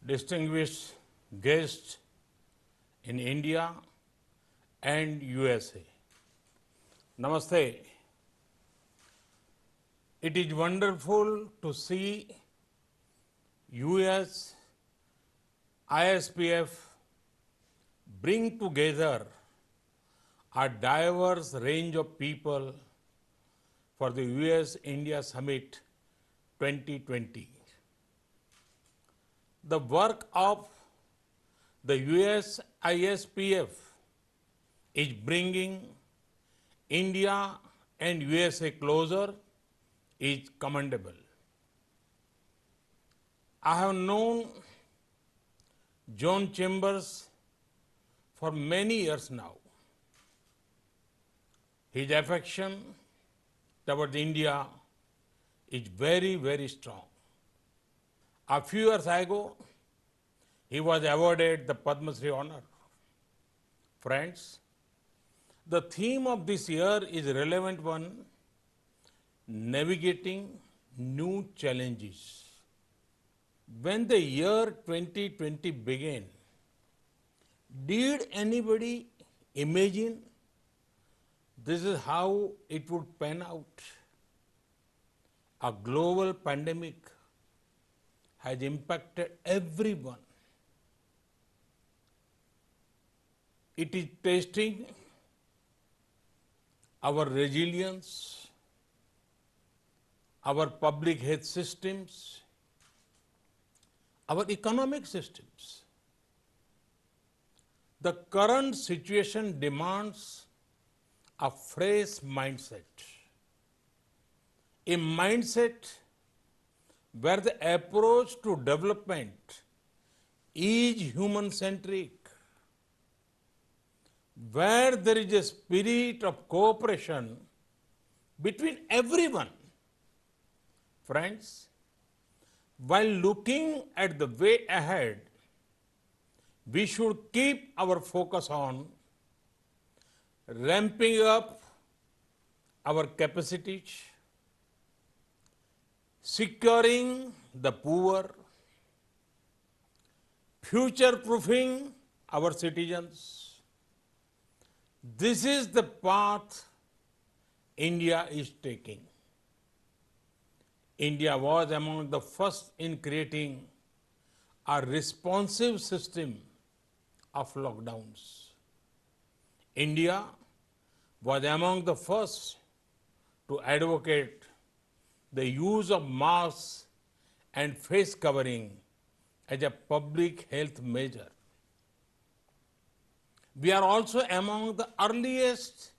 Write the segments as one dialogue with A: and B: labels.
A: distinguished guests in India and USA. Namaste. It is wonderful to see US ISPF bring together a diverse range of people for the US-India Summit 2020. The work of the US ISPF is bringing India and USA closer is commendable. I have known John Chambers for many years now. His affection towards India is very, very strong. A few years ago, he was awarded the Padma Shri honor. Friends, the theme of this year is a relevant one, navigating new challenges. When the year 2020 began, did anybody imagine this is how it would pan out? A global pandemic has impacted everyone. It is testing our resilience, our public health systems, our economic systems. The current situation demands a fresh mindset, a mindset where the approach to development is human-centric, where there is a spirit of cooperation between everyone. Friends, while looking at the way ahead, we should keep our focus on ramping up our capacities, securing the poor, future-proofing our citizens. This is the path India is taking. India was among the first in creating a responsive system of lockdowns. India was among the first to advocate the use of masks and face covering as a public health measure. We are also among the earliest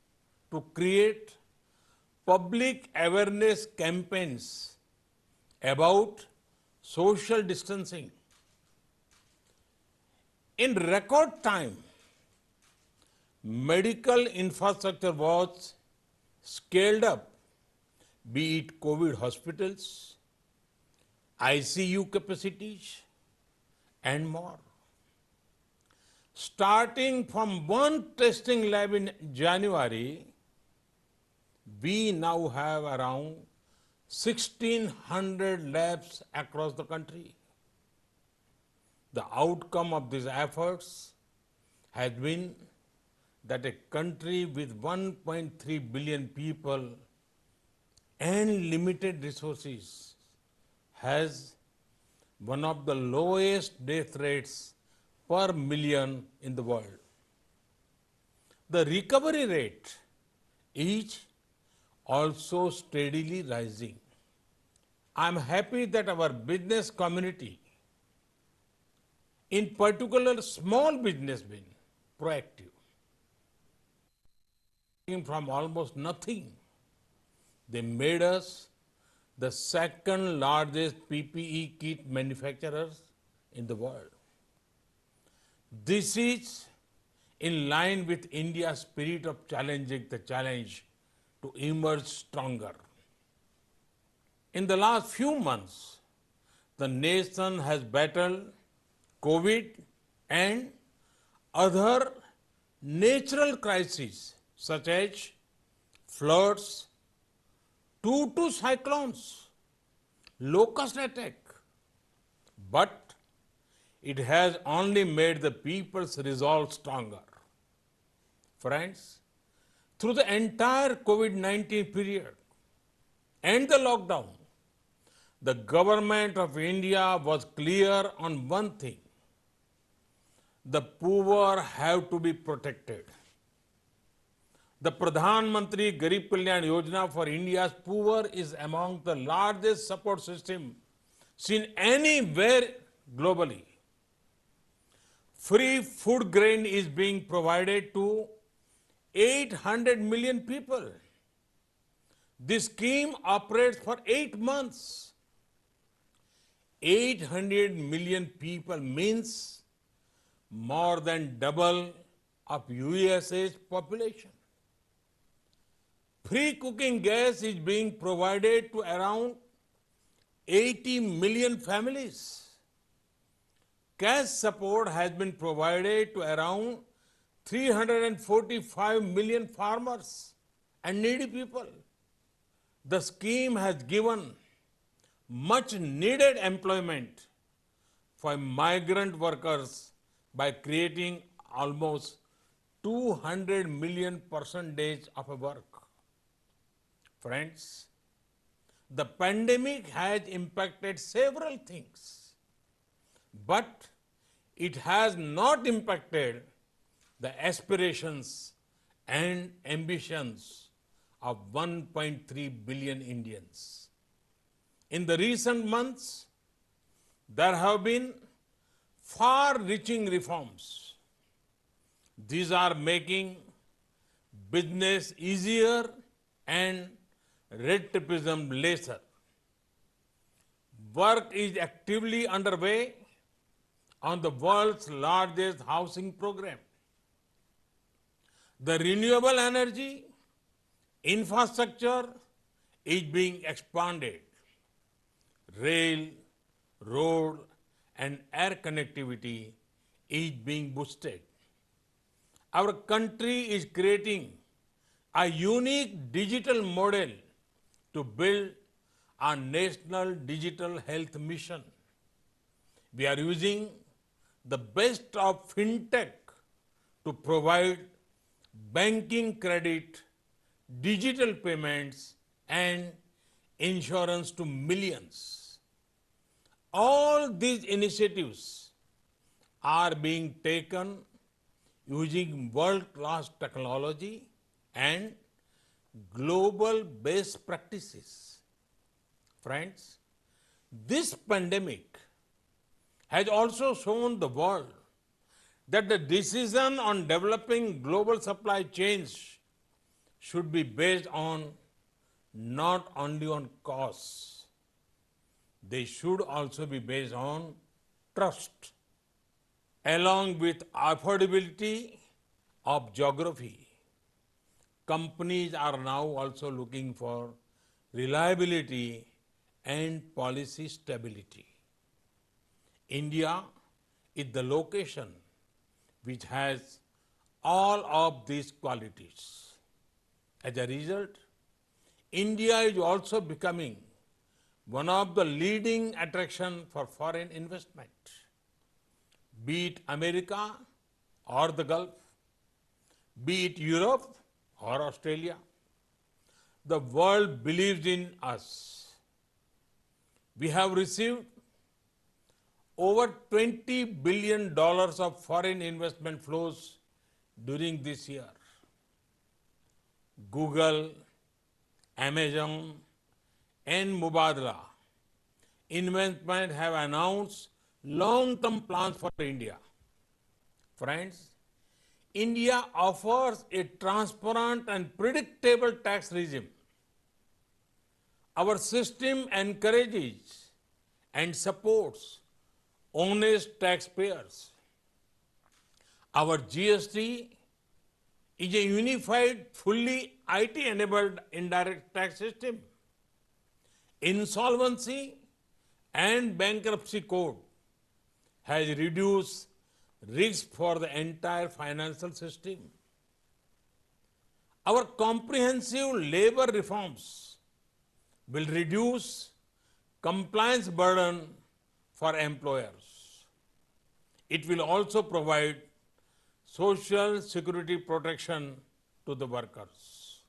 A: to create public awareness campaigns about social distancing. In record time, medical infrastructure was scaled up, be it COVID hospitals, ICU capacities, and more. Starting from one testing lab in January, we now have around 1,600 labs across the country. The outcome of these efforts has been that a country with 1.3 billion people and limited resources has one of the lowest death rates per million in the world. The recovery rate is also steadily rising. I am happy that our business community, in particular small business, been proactive. From almost nothing, they made us the second largest PPE kit manufacturers in the world. This is in line with India's spirit of challenging the challenge to emerge stronger. In the last few months, the nation has battled COVID and other natural crises such as floods, 2 cyclones, locust attack. But it has only made the people's resolve stronger. Friends, through the entire COVID-19 period and the lockdown, the government of India was clear on one thing: the poor have to be protected. The Pradhan Mantri Garib Kalyan Yojana for India's poor is among the largest support system seen anywhere globally. Free food grain is being provided to 800 million people. This scheme operates for 8 months. 800 million people means more than double of USA's population. Free cooking gas is being provided to around 80 million families. Cash support has been provided to around 345 million farmers and needy people. The scheme has given much needed employment for migrant workers by creating almost 200 million percentage of work. Friends, the pandemic has impacted several things, but it has not impacted the aspirations and ambitions of 1.3 billion Indians. In the recent months, there have been far-reaching reforms. These are making business easier and red tapeism lesser. Work is actively underway on the world's largest housing program. The renewable energy infrastructure is being expanded. Rail, road, and air connectivity is being boosted. Our country is creating a unique digital model to build a national digital health mission. We are using the best of fintech to provide banking credit, digital payments, and insurance to millions. All these initiatives are being taken using world-class technology and global best practices. Friends, this pandemic has also shown the world that the decision on developing global supply chains should be based on not only on costs, they should also be based on trust, along with affordability of geography. Companies are now also looking for reliability and policy stability. India is the location which has all of these qualities. As a result, India is also becoming one of the leading attractions for foreign investment. Be it America or the Gulf, be it Europe or Australia, the world believes in us. We have received over $20 billion of foreign investment flows during this year. Google, Amazon, and Mubadala Investment have announced long-term plans for India. Friends, India offers a transparent and predictable tax regime. Our system encourages and supports honest taxpayers. Our GST is a unified, fully IT-enabled indirect tax system. Insolvency and bankruptcy code has reduced risk for the entire financial system. Our comprehensive labor reforms will reduce compliance burden for employers. It will also provide social security protection to the workers.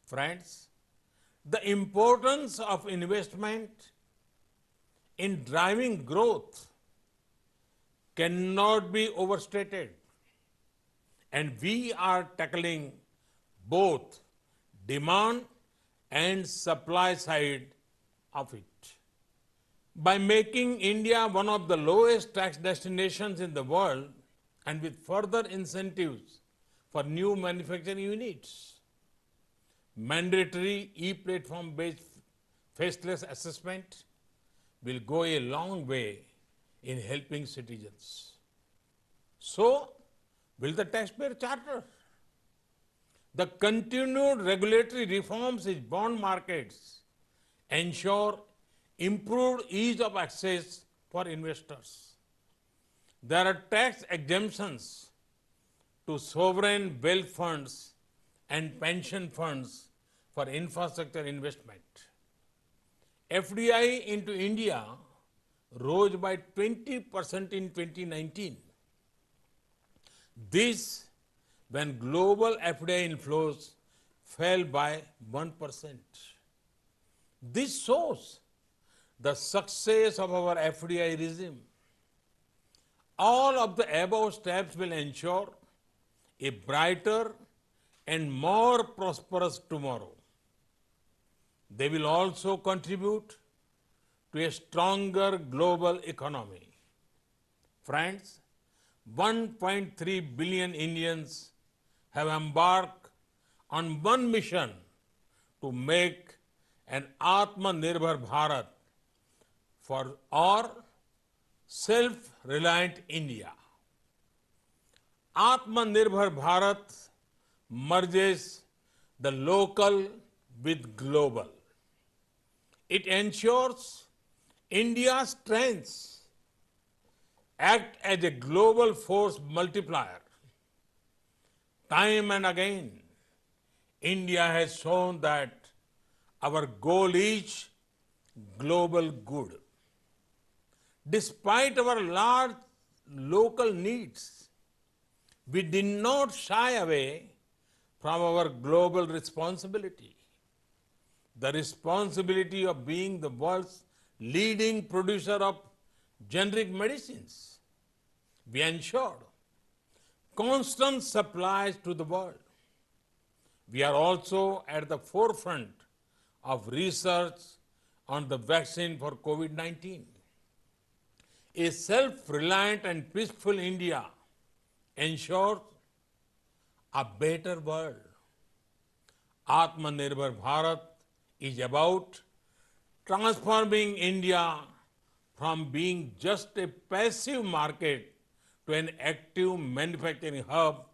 A: Friends, the importance of investment in driving growth cannot be overstated. And we are tackling both demand and supply side of it. By making India one of the lowest tax destinations in the world and with further incentives for new manufacturing units, mandatory e-platform based faceless assessment will go a long way in helping citizens. So, will the taxpayer charter? The continued regulatory reforms in bond markets ensure improved ease of access for investors. There are tax exemptions to sovereign wealth funds and pension funds for infrastructure investment. FDI into India rose by 20% in 2019. This when global FDI inflows fell by 1%. This shows the success of our FDI regime. All of the above steps will ensure a brighter and more prosperous tomorrow. They will also contribute to a stronger global economy. Friends, 1.3 billion Indians have embarked on one mission to make an Atmanirbhar Bharat for our self-reliant India. Atmanirbhar Bharat merges the local with global. It ensures India's strengths act as a global force multiplier. Time and again, India has shown that our goal is global good. Despite our large local needs, we did not shy away from our global responsibility. The responsibility of being the world's leading producer of generic medicines. We ensured constant supplies to the world. We are also at the forefront of research on the vaccine for COVID-19. A self-reliant and peaceful India ensures a better world. Atmanirbhar Bharat is about transforming India from being just a passive market to an active manufacturing hub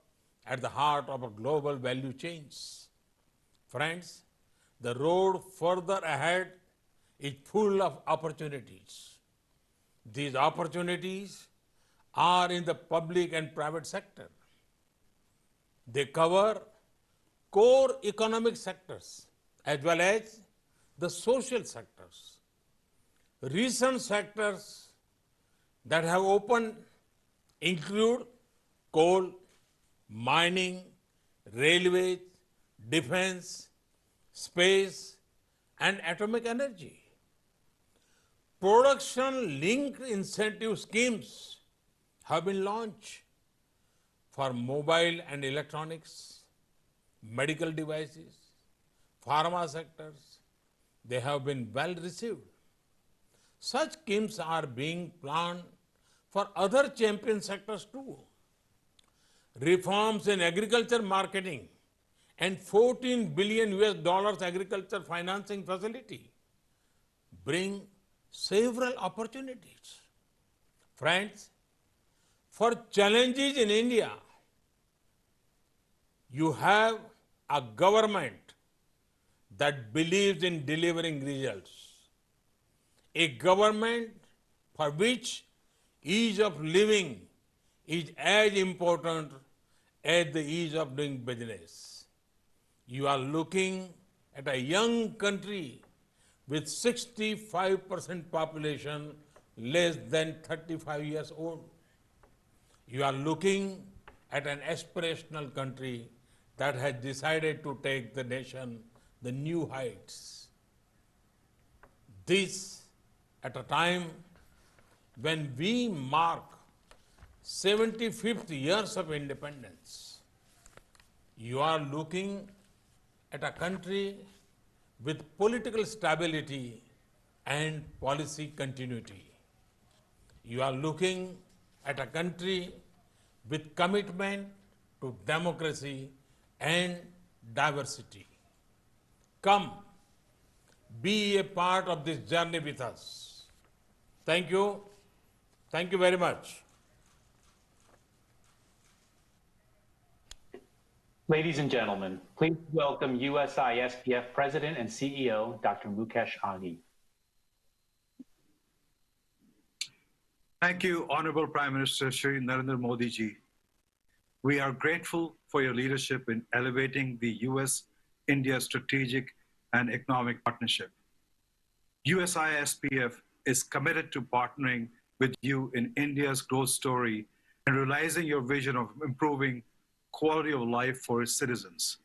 A: at the heart of a global value chains. Friends, the road further ahead is full of opportunities. These opportunities are in the public and private sector. They cover core economic sectors as well as the social sectors. Recent sectors that have opened include coal, mining, railways, defense, space, and atomic energy. Production-linked incentive schemes have been launched for mobile and electronics, medical devices, pharma sectors. They have been well received. Such schemes are being planned for other champion sectors too. Reforms in agriculture marketing and $14 billion agriculture financing facility bring several opportunities. Friends, for challenges in India, you have a government that believes in delivering results. A government for which ease of living is as important as the ease of doing business. You are looking at a young country with 65% population less than 35 years old. You are looking at an aspirational country that has decided to take the nation the new heights. This at a time when we mark 75th years of independence. You are looking at a country with political stability and policy continuity. You are looking at a country with commitment to democracy and diversity. Come, be a part of this journey with us. Thank you. Thank you very much.
B: Ladies and gentlemen, please welcome USI SPF President and CEO, Dr. Mukesh Aghi.
C: Thank you, Honorable Prime Minister Shri Narendra Modi ji. We are grateful for your leadership in elevating the US-India strategic and economic partnership. USI SPF is committed to partnering with you in India's growth story and realizing your vision of improving quality of life for its citizens.